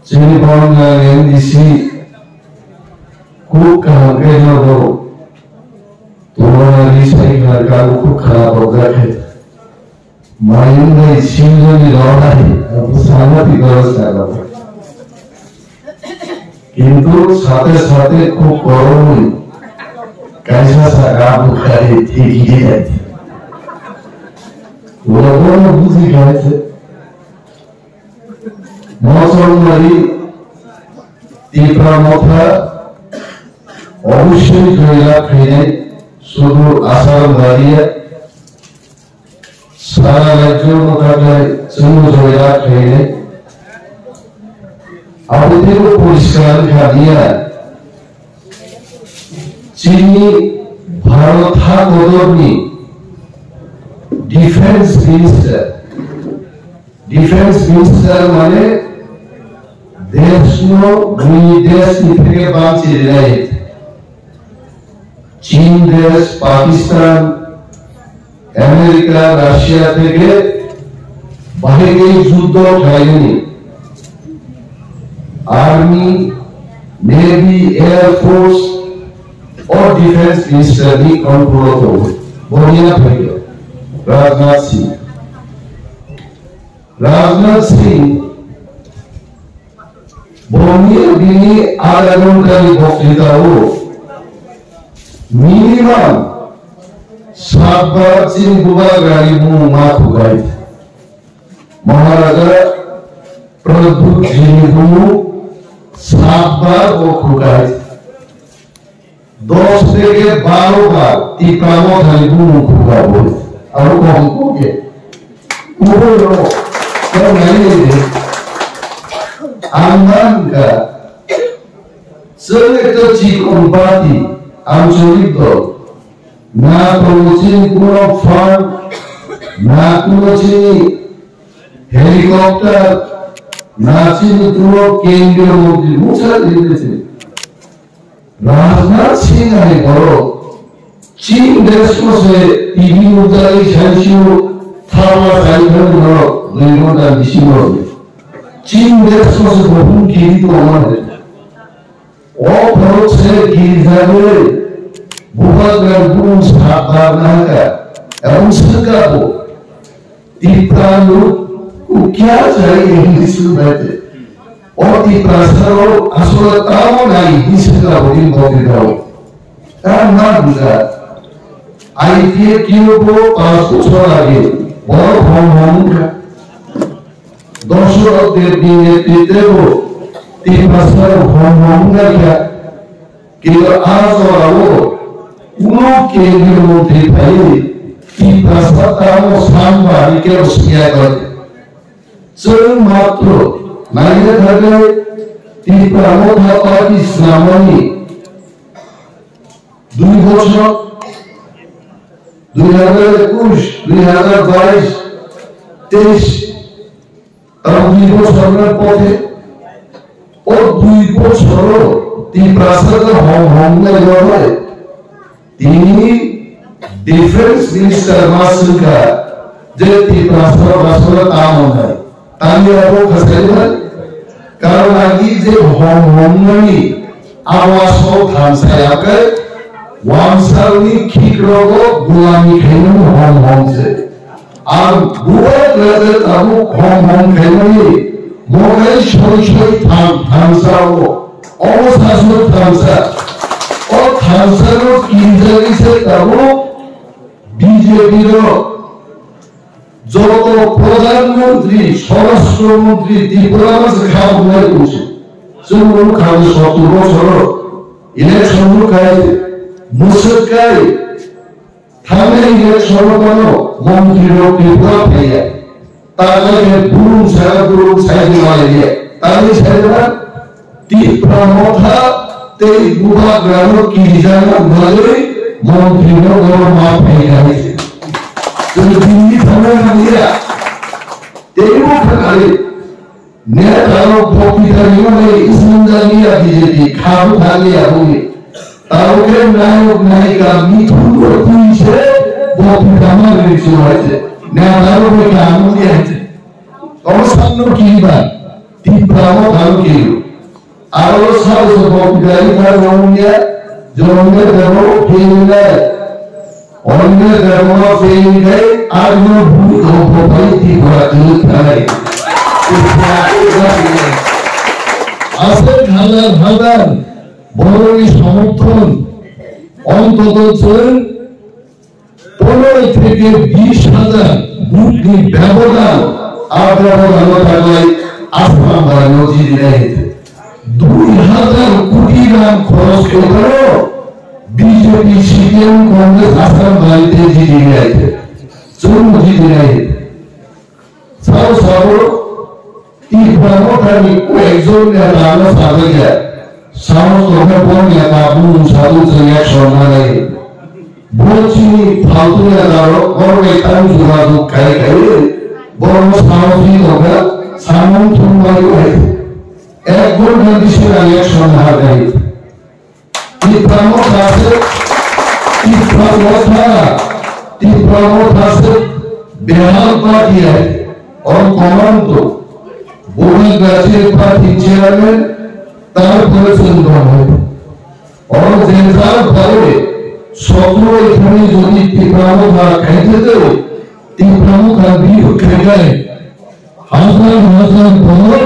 Cirebon NDC खूब कहा गए ना वो तुम्हारा रिसाइक लड़का वो खूब खराब हो गया है मायूं ने चीज़ों की लौटा है अब सामने भी गलत कर रहा है किंतु साथे साथे खूब करोड़ कैसा सगाम करे ठीक ही रहती वो लोगों ने बुझी गए थे मौसम वाली तीव्र मोथा অবশ্যই জয়লাভ হয়ে শুধু আসাম দাঁড়িয়ে সারা রাজ্যের মোকাবিলায় শুধু জয়লাভ হয়ে আমাদের পরিষ্কার জানিয়ে চিনি ভারত হাতনি ডিফেন্স মিনিস্টার মানে দেশ দেশ থেকে বাঁচিয়ে चीन देश पाकिस्तान अमेरिका रशिया থেকে বাহিরে যুদ্ধ হয়নি आर्मी नेवी एयर फोर्स और डिफेंस मिनिस्टर भी कंट्रोल हो बढ़िया हो गया राजनाथ सिंह बढ़िया दिनी आगमन का बक्तृता हो मिनिमम 7 बार चीन गुबार गाड़ी मुंह माफ हो गई महाराजा प्रभु जिन्हों 7 बार वो खुगाई 10 থেকে 12 बार तीपावो गाड़ी मुंह खुगा बोले और कौन को के ऊपर लो तो नहीं दे आंगन का सर तो चीकों बाती আঞ্চলিক দল না কোনোদিন কোনো ফান্ড না কোনোদিন হেলিকপ্টার না চিনি কোনো কেন্দ্রীয় মন্ত্রী মুছা দিয়েছে রাজনাথ সিং আগে বড় চীন দেশ বসে টিভি উদ্যানে সাইশিও থাওয়া সাইকেল বড় দুই ঘন্টা বেশি বড় চীন দেশ বসে বহু কিরিত আমাদের और से गिरजावे बुहागर गुण साधारण का एवं सरकार को तीप्रालु को क्या चाहिए इंग्लिश में बैठे और तीप्रासरो असुरताओं नहीं इसका बोली बोली रहो ना बुझा आईपीए क्यों को पास को छोड़ा गया बहुत हम का दोषों देव दिए तीते को तीप्रासरो हम का क्या कि आज और वो उन्हों के विरोधी भाई की प्रस्तावों सांबारी के उसकिया करते चल मात्र नाइजे धरे तीप्रामो धाता की इस्लामी 2 বছর 2021 2022 23 और 2 বছরের পথে ও 2 বছর तीप्रासद हम ने जोड़े तीनी डिफेंस मिनिस्टर मास्टर का जे तीप्रासद मास्टर काम होना है ताकि आपको खसलेगा कारण आगे जे हम नहीं आवाज हो खानसा आकर वामसाली खीकरों गुलामी खेलने हम से আর বুয়া গ্লাসে তাবু हम খেলনি মোগল শৈশব থামসাও অবসাসন থামসা ও থামসারও কিনজারি সে তাবু বিজেপির যত প্রধানমন্ত্রী স্বরাষ্ট্রমন্ত্রী ত্রিপুরার খাওয়া হয়ে গেছে সেগুলো খাওয়া 70 বছর ইলেকশন খায় মুসকাই থামে ইলেকশন কোনো মন্ত্রীর ত্রিপুরা পেয়ে তাহলে পুরুষ সাইড মারিয়ে তাহলে সাইডা ত্রিপুরা মথা তেই গুবা গ্রাম কি জানা বলে মন্ত্রীর গরম মাপ হয়ে গেছে তুমি দিল্লি থামে মারিয়া তেইও খালে নেতারও বক্তৃতা নিয়ে ইসলামিয়া বিজেপি খাও খালিয়া হয়ে তাওকে নায়ক নায়িকা মিঠুন পুলিশে বক্তৃতা মারিয়ে হয়েছে নেতারও কে আনন্দ আছে অবসান্ন কিবা তীব্র Ibrahim Al-Kiru. Aro sahaja pokdari karena jomnya demo failnya, orangnya demo failnya, arno budo bopai tiba itu tadi. Asal halar boroni সমর্থন অন্তত 15 থেকে 20,000 বুটনি ব্যবধান আপনারা আসমান বাড়ানো জিনিস 2,000 কোটি টাকা খরচ করে বিজেপি সিপিএম কংগ্রেস আসাম বাড়িতে জিনিস আছে চুন জিনিস আছে Sao Ibrahim tadi kuekzon ya lama sahaja, sama orang pun ya kamu satu seriak sama lagi. Bocil faltu ya laro, orang itu juga tu kai, orang sama sih orang sama tu baru lagi. Ekor nanti seriak sama lagi. Ibrahim thase Bihar party है और common तो बोल गाचे party chairman तार परिषद है और जनता भाई सोचो इतनी जोड़ी तिप्रामो का कहते थे तिप्रामो का भी उठेगा हासन बोलो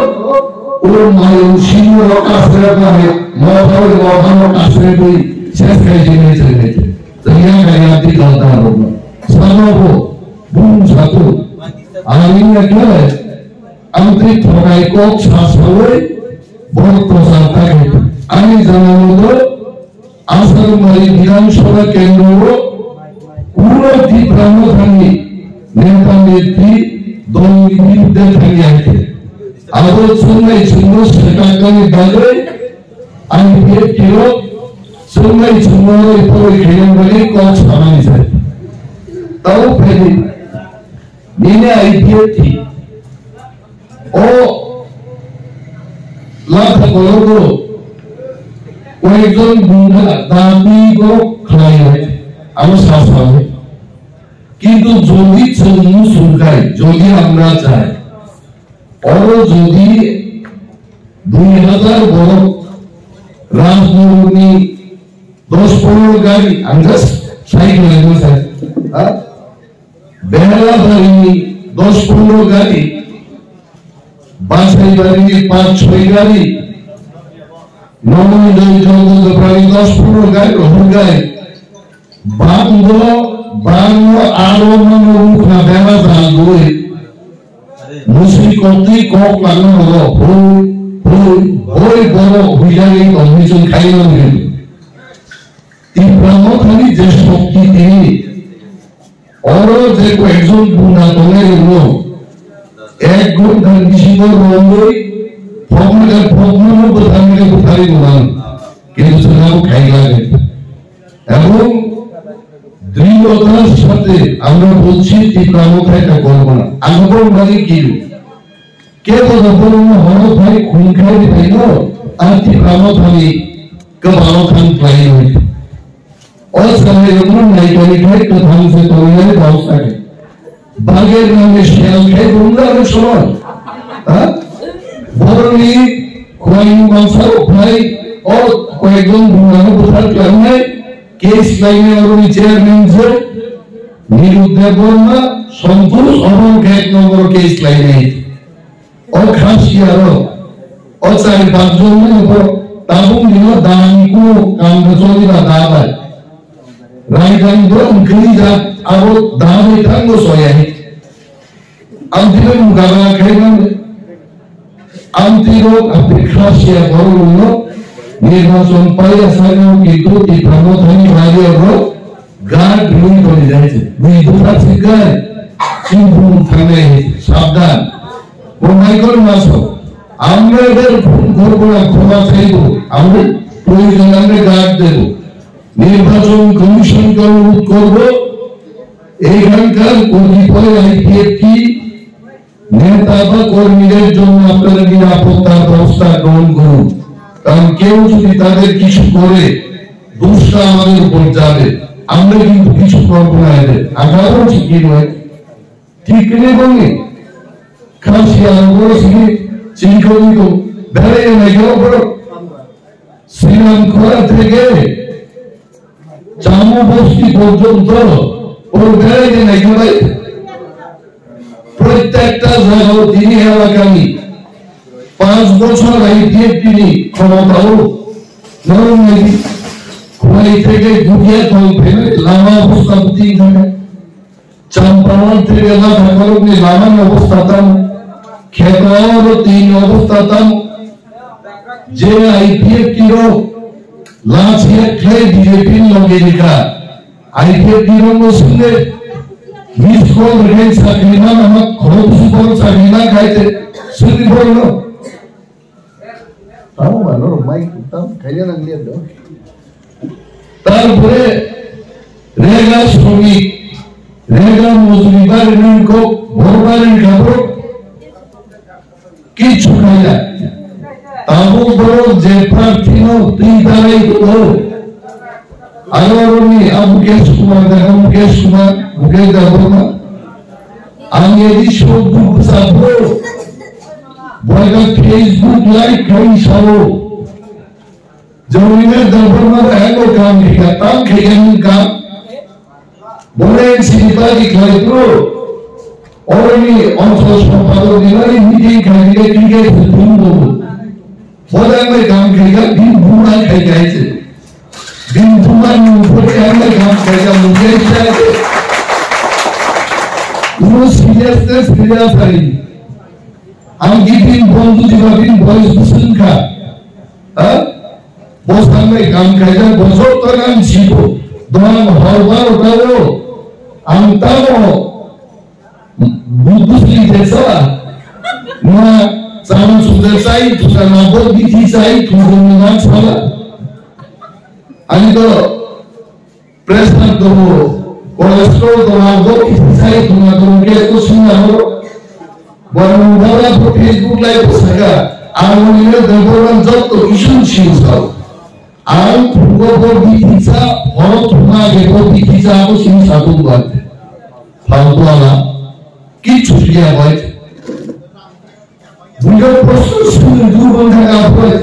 और मायूसी में काफिर का है मौका काफिर भी शेष कहीं नहीं चलेंगे तो यहाँ का याद दिखाता है सालों को बूम सातु आलिम ने क्या है आंतरिक थोड़ाई को छाछावे बहुत प्रसारता है आने जमानों को आसर मरी विधानसभा केंद्रों पूरा तिप्रामो थानी नेता नेत्री दोनों विरुद्ध थानी आए थे आदर सुनने सरकार बाजे आईपीएफ किलो सुनने इतना खेलने वाले कौन सामान है तब फिर नीने आईपीएफ थी ओ लाख करोड़ों कोई जन बुरा दाबी को खाई है आलो साफ है किंतु जोड़ी चलने सुनकाई जोड़ी हमरा चाहे और जोड़ी 2000 बड़ो राजमुरुनी 10-15 गाड़ी अंदर साइड में है बेहला भरी 10-15 गाड़ी बासाई गाड़ी 5-6 गाड़ी नॉर्मल जो प्राणी 10-15 गाड़ी हो गए बांगो आरो में उनका बेहला जान दोए मुस्लिम कोटी कोक मालूम होई बड़ो हुजारी कमीशन खाई नहीं तिप्रामो खाली जैसे की थी और जे को एक्शन बुना तो नहीं लो एक गुण कंडीशन और रोंदोई फॉर्मूला बताने के बुखारी बुनान के दूसरा को खाई लगे एवं दृढ़तार साथे আমরা বলছি তিপ্রামো খাইটা করব না আগবন মানে কি কে তো যখন হলো ভাই খুন খাই দিলো আর তিপ্রামো খালি কবালো খান পাই হই और समय यमुना नहीं करी है तो हम से तो ये बहुत सारे बागे में शेल के दूंगा के सुनो हां बोरनी कोई मंसर भाई और कोई गुण दूंगा बुझार करने केस लाइन और चेयरमैन से निरुद्ध बोलना संतोष और के एक नंबर केस लाइन है और खास यारो और सारे बाजू में ऊपर ताबू दिनो दानी को काम रचोली का दावा राइडाइन दो इंक्रीजा अब दावे tango soya है अंतिम मुकाबला खेलना अंतिम अपेक्षा से बोलूँ निर्वाचन पाया सालों की तो तिप्रामो थानी वाले और गार्ड रूम को ले जाए थे वही दूसरा सिक्का चिंपुन थाने सावधान वो माइकल मासो हमने इधर घर को खोला सही दो हमने कोई जगह में गार्ड दे दो নির্বাচন কমিশনকে অনুরোধ করব এইখানকার কর্তৃপক্ষ আইপিএফ কি নেতা বা কর্মীদের জন্য আপনারা নিরাপত্তার ব্যবস্থা গ্রহণ করুন কারণ কেউ যদি তাদের কিছু করে দোষটা আমাদের উপর যাবে আমরা কিন্তু কিছু করব না এদের আগারও ঠিক নয় ঠিক নেই বলে খাসি আন্দোলন থেকে চিন্তা বেড়ে মেঘের শ্রীলঙ্কা থেকে জামু বস্তি পর্যন্ত ওর বেড়ে মেঘে প্রত্যেকটা জায়গায় তিনি এলাকানি 5 বছর আইপিএফ তিনি ক্ষমতাও নরমেদি খুয়াই থেকে গুটিয়া তলপে লামা অবস্থা তিন থাকে চাম্পাওয়ান থেকে লাভা করবে লামা অবস্থা তাম খেতাওয়ার তিন অবস্থা তাম যে আইপিএফ টিরো লাচিয়া খেয়ে বিজেপি লগে লিখা আইপিএফ টিরো মসুলে মিস কল রেন সাকিনা নামক খরচ সুপর সাকিনা খাইতে সুদি বলল তাও মানো মাইক তাও খাইয়া লাগলিয়া দাও তারপরে রেগা শ্রমিক রেগা মজুরি বাড়ির কো ভরবারের কাপড় কিছু খাই না তাবো বড় যে প্রার্থী নো তুই দাঁড়াই তো আগরনি মুকেশ কুমার দেখা মুকেশ কুমার মুকেশ দেববর্মা আমি এই সবুজ সাবো বয়গা ফেসবুক লাইক করি সবো জমিনের দেববর্মা এগো কাম কিয়া তাম খেয়েন কাম বলে সিপাহি খাইতো ওরনি অঞ্চল সম্পাদক দিনারি মিটিং খাইলে ক্রিকেট ফুটবল বলে আমি কাম খেয়া দিন বুড়া খাই যাইছে दिन तुम्हारे ऊपर कैमरे काम करेगा मुझे चाहिए वो सीरियसनेस सीरियस है हम गिविंग बंधु जीवन बॉयज बुसन का बॉस हमें काम करेगा बॉसों तो नाम सीखो दोनों हर बार उठाओ हम तारो बुद्धि जैसा ना सामने सुधर साई तुझा नाबोध भी थी साई तुझे निवास वाला আমি তো প্রেসনাল দেব কোলেস্ট্রল দেব কিসাই তোমাকে তো শুনা হলো বরং বড় ফেসবুক লাইভ সাগা আরমনিলে দেবরন যত ইস্যু ছিল আর পূর্ব বিধিসা হলো তোমা গেবো বিধিসা তো সিন সাধু বাতে ফালতুয়ালা কিছু দিয়া হয় দুটো প্রশ্ন শুনে দুর্বল থাকা হয়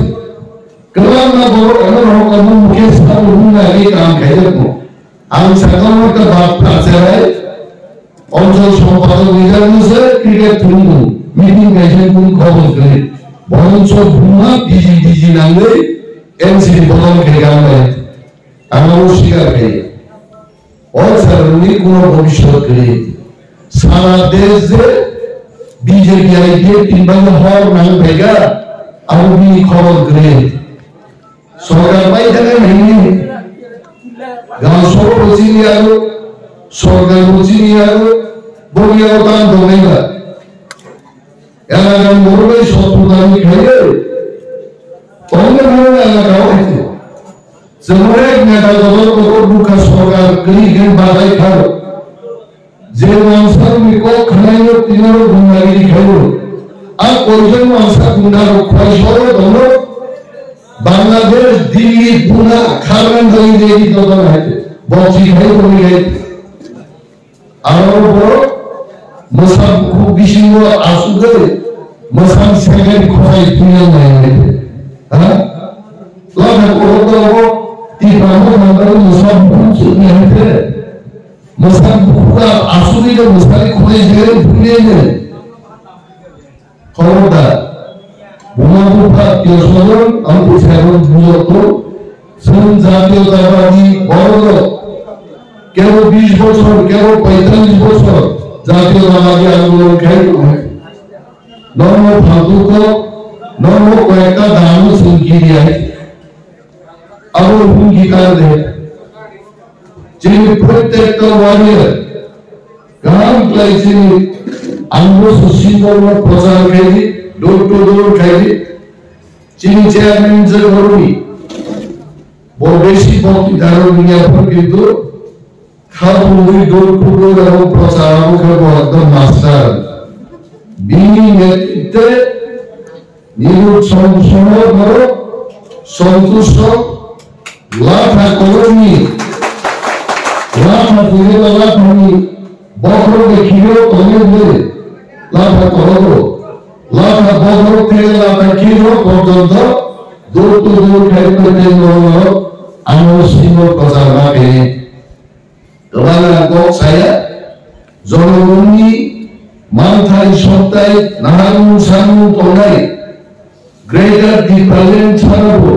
Kelana baru orang kamu mungkin selalu mengenai काम kerja tu. Alam sekarang kita baca saya, orang semua orang itu kriket tunggu, meeting kerja pun kau kerja. Orang semua bunga biji nanti, MC bolong kerja mana? Anak usia kerja. Orang sekarang ni kuno bhabishyat kerja. Salah desa BJP itu timbang hor nang bega, aku ni kau kerja. সরকার পাই থাকে নেই গাঁও সব বসি নিয়ে আলো সরকার বসি নিয়ে আলো বলিয়া দান দমেগা এলাকার বড় সত্যদানি খাইয়ে তবে ভাবে এলাকা হয়েছে সেমরে নেতা দলের কত দুঃখা সরকার করি গেম বাধাই খাও যে মানুষের মিকো খাইলো তিনারও গুন্ডাগিরি খাইলো আর কয়জন মানুষের গুন্ডার খয় সরো দলো बांग्लादेश दिल्ली पुणे खारन गई देगी तो है बहुत सी है तो है और वो मसाल खूब बिशिंगो आसुगे मसाल सेकंड खोई पुणे में है हाँ लाभ को तो वो तीनों नंबर मसाल खूब सुनी है मसाल खूब आसुगे तो मसाल खोई जेल पुणे में खरोदा বুমাবুফা তিরসদন আমি সেরন বুঝত সুন জাতীয়তাবাদী বড় কেউ 20 বছর কেউ 45 বছর জাতীয়তাবাদী আন্দোলন খেলো নর্ম ফালতুক নর্ম কয়েকটা দাম শুনকি দিয়ে আবার হুমকি কাটে যিনি প্রত্যেকটা ওয়ারিয়ার গান লাইছেন আন্দোলন সুশীলন প্রচার করে ডোর টু ডোর খাইবে চিনি চেয়ারম্যান যে করবি বড় বেশি বক্তৃতার নিয়ে কিন্তু খাবো ওই ডোর টু ডোর এবং প্রচার করবো একদম মাস্টার বিনি নেতৃত্বে নিরুৎ সময় বড় সন্তুষ্ট লাফা কর্মী লাফা করে লাফানি বক্র দেখিও তলে লাফা করবো লাখা বদর থেকে লাখা কিলো পর্যন্ত দূর তো দূর খাইতে আমার সিংহ প্রচার রাখে তোমার কক saya জনগণনি মানথাই সপ্তাহে নাহারু সানু তোলাই গ্রেটার দি প্রেজেন্ট ছাড়াবো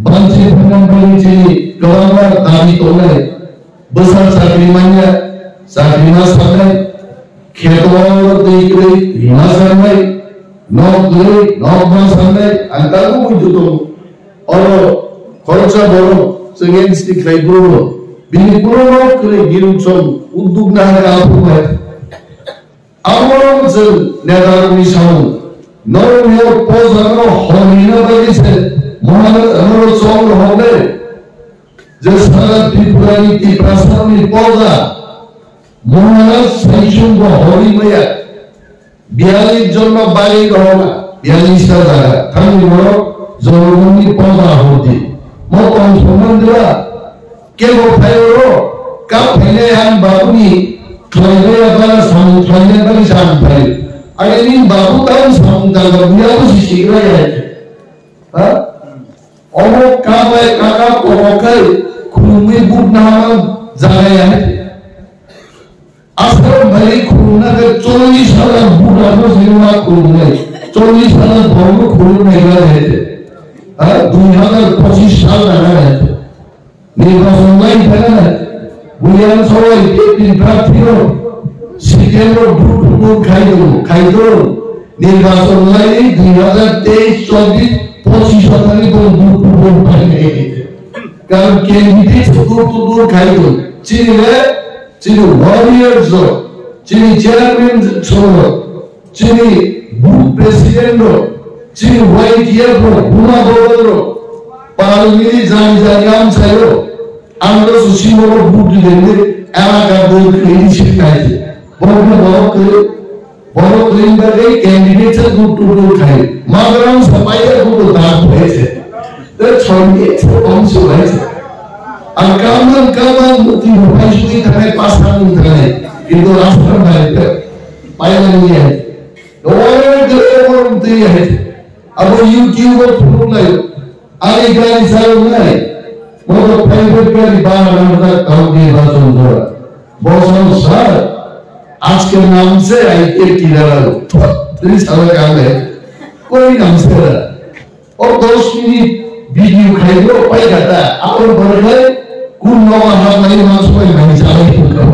বাঞ্চি ভ্রমণ করেছি গভর্নর দাবি তোলাই বসার চাকরি মাইয়া চাকরি না সামলাই খেতওয়ার দেখলে হিমা সামলাই নক মা সামলাই আন্তারও বুঝতো और খরচা বড় সেকেন্ডসটি খাইবো বিনি পুরো করে গিরুচন উদ্যোগ না হারা আপু আমার যে নেদারনি সামু নরমিও পোজানো হমিনা বলিছে মহারাজ আমার চল হবে যে সারা ত্রিপুরানি ত্রিপ্রাসানি পোজা মহারাজ সাইসুঙ্গ হরিময়া 42 জন্য বাড়ি গহনা 42টা জায়গা খালি বড় জনগণনি পোজা হতে মতন সম্বন্ধরা কেবল ফাইরো কা ফেলে আন বাবুনি খাইলে আবার সামনে বাড়ি সাম ফাই আগে দিন বাবু তাও সামনে বিয়া বসি শিখরা যায় হ্যাঁ অমো কাবাই কাকা কোকাই খুলমে বুট নাম জায়গা আছে আসলে ভাই খুলনা কে 40 সাল বুট আনো সিনেমা খুলনা 40 সাল বড় খুলনা গেছে হ্যাঁ 2025 সাল লাগা আছে নির্বাচন নাই ফেলে না বুঝলেন সবাই তিন প্রার্থীও সিকেন্দ্র ভোট খাইতো নির্বাচন নাই 2023-24 25 ভোট পাই কারণ ক্যান্ডিডেট দূর খাইতো চিনি ওয়ারিয়ার্স চিনি চেয়ারম্যান চিনি বুথ প্রেসিডেন্ট চিনি হোয়াইট ইয়ার গুনা বড় পালমিলি জানিয়াম চাইলো আমরা সুসিমর বুট দিলে এলাকা বল ক্লিনশিট খাইছে বড় ক্লিন করে ক্যান্ডিডেটস বুট খাই মাগরাম সবাইয়ের বুট দাগ হয়েছে তো ছড়িয়ে অংশ হয়েছে আর কামান মুতি ভাই শুধু থাকে পাঁচখান থাকে কিন্তু রাস্তার বাইরে পায়লা নিয়ে ওরে গেলে দিয়ে अब यूट्यूबर थ्रू नहीं आगे गाड़ी साल नहीं वो तो प्राइवेट गाड़ी बाहर आना काम की बात सुन रहा बहुत साल आज के नाम से आईटी की लड़ा तेरी साल काम है कोई नाम से रहा और 10 मिनट वीडियो खाई लो पाई जाता है आप बढ़ गए कुल नवा हाथ नहीं मांस कोई नहीं साल ही कुछ कर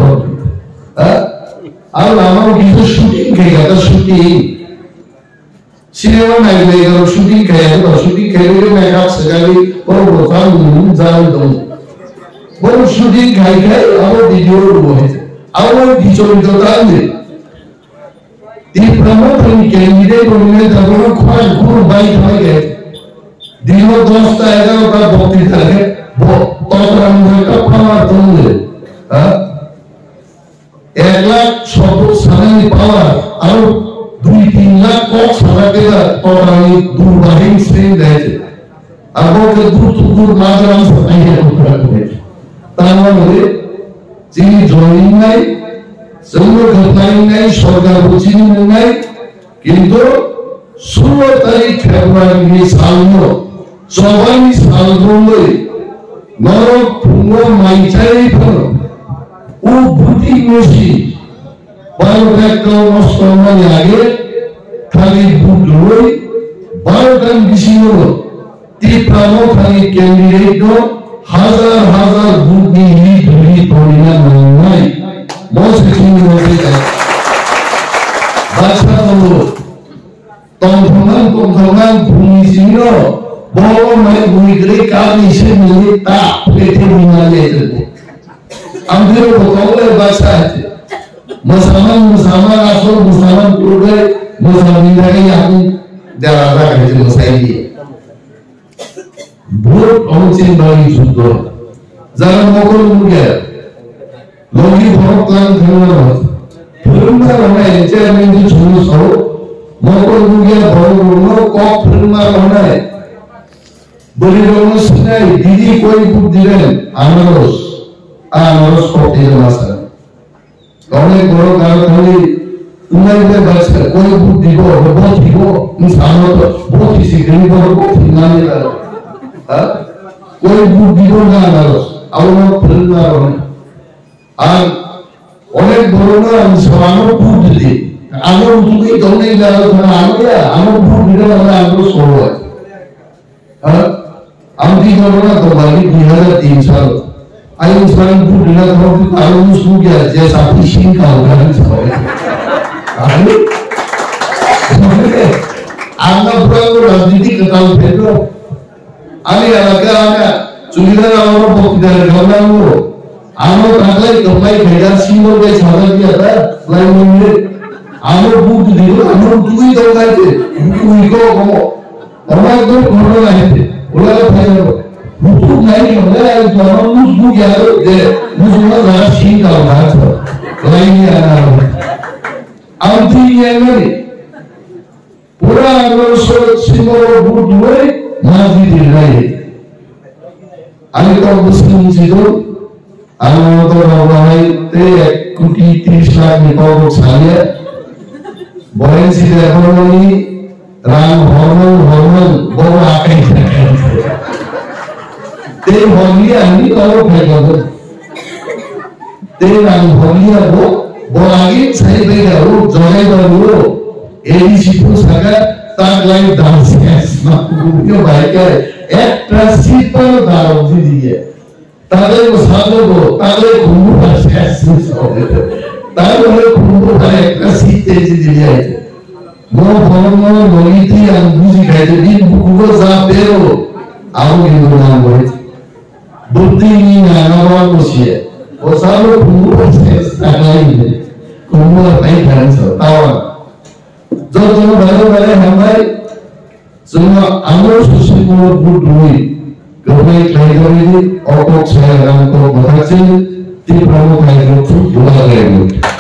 हाँ अब हमारे बीच शूटिंग किया था शूटिंग सिनेमा में गए और शूटिंग किया तो शूटिंग खेले मैं आप सगाई और वो काम जान दो वो शूटिंग खाई खाई अब वीडियो वो है अब वो वीडियो तो डाल दे ये प्रमोट कैंडिडेट को मिले तब वो खुद खुद बाइक में गए दिनों दोस्त आएगा और का बहुत ही तरह वो तोतरम का पावर तुमने हाँ 1 लाख शब्द सामने पावर और 2-3 लाख কক সারা দেয়া তোরাই দুর্বাহীন শ্রেণ দেয় আর বলতে দূর মাঝরাম সাইয়া করতে তার মানে যিনি জয়েন নাই সঙ্গ ঘটনাই নাই সরকার বুঝিনি নাই কিন্তু 16 তারিখ ফেব্রুয়ারি সালনো সবাই সাল বলে নরক পুঙ্গ মাইচাই ফল ও বুটি মেশি বায়োটেকটা নষ্ট হওয়ার আগে খালি বুট লই বায়োটেক বেশি হলো তীব্রানো খালি ক্যান্ডিডেট হাজার হাজার বুট নিয়ে ধরি পড়িনা নাই মস্ত চিন্তা হয়ে যায় বাচ্চা হলো তখন ভূমি ছিল বড় মানে ভূমি করে কাজ এসে মিলে তা পেটে নিয়ে যেতে আমাদের বলে বাচ্চা আছে मुसलमान आसो मुसलमान पूरे मुसलमान लगे यानी दरारा है जो सही है भोट पहुंचे नहीं जुद्दो जरा मोकल मुझे लोगी भोट प्लान करना हो फिल्म में हमें चेयरमैन जी चुनो सो मोकल मुझे भोट बोलो कॉप फिल्म में हमें बड़ी लोगों से दीदी कोई बुक दिले आनरोस को तेरे मासा অনেক বড় কারখানি तुम्हारे बस कोई भूत दिखो बहुत दिखो इंसान हो तो बहुत ही सीखने को बहुत ही मानने लगा हाँ कोई भूत दिखो ना ना अब वो फिर ना रहो आग अनेक बड़ों ना इंसानों भूत दिए आगे उतने तो नहीं जा रहा था आगे भूत दिखो ना आगे सोलो है हाँ हम भी बड़ों ना तो बाकी 2003 साल आई इंसान भूत दिखा तो फिर आगे उसको क्या जैसा फिशिंग का होगा आगे आना पुरानो राजनीति कताल फेंको आने अलग आना चुनिदा रावण पॉपुलर करना वो आनो ताकले कमाई भेजा सीमों के छाता किया था लाइन में आनो बुक दिलो आनो तुई तो गए थे तुई को कमो हमारे तो कोरोना है थे बोला तो फायदा बुक नहीं होगा यार तो हम उस बुक यार दे मुझे ना ज़रा सीन का बात है लाइन में आना अब थी ये नहीं पूरा अगर सोच सिंगल बुक हुए माजी दिल रहे आगे तो मुस्लिम चीजों आगे तो रावणाई ते कुटी 30 लाख निकाल सालिया बोलें सीधे अपनोनी राम हॉर्मोन बहुत आके ते हॉर्मिया नहीं तो फेंका दो ते राम हॉर्मिया वो आगे सही बेगा वो जोड़े वो एडीसी को सका ताक लाइन डांस है ना वो भाई क्या है एक ट्रांसिपर दारों दी दिए ताले वो सालों को ताले घूमू पर से सोते ताले वो घूमू पर एक ट्रांसिपर दी दिए वो फॉर्मल बोली थी अंगूजी कहते थे बुकुगो ज़ापेरो आओ ये लोग बोले बुद्धि नहीं नानावान मुझे वो सालों घूमू पर से ताकलाइन घूमू पर नहीं करने से तावा जो बड़े हमारे semua amor susumu budui kami kaitori okok saya rangko berhasil di promo kaitori dua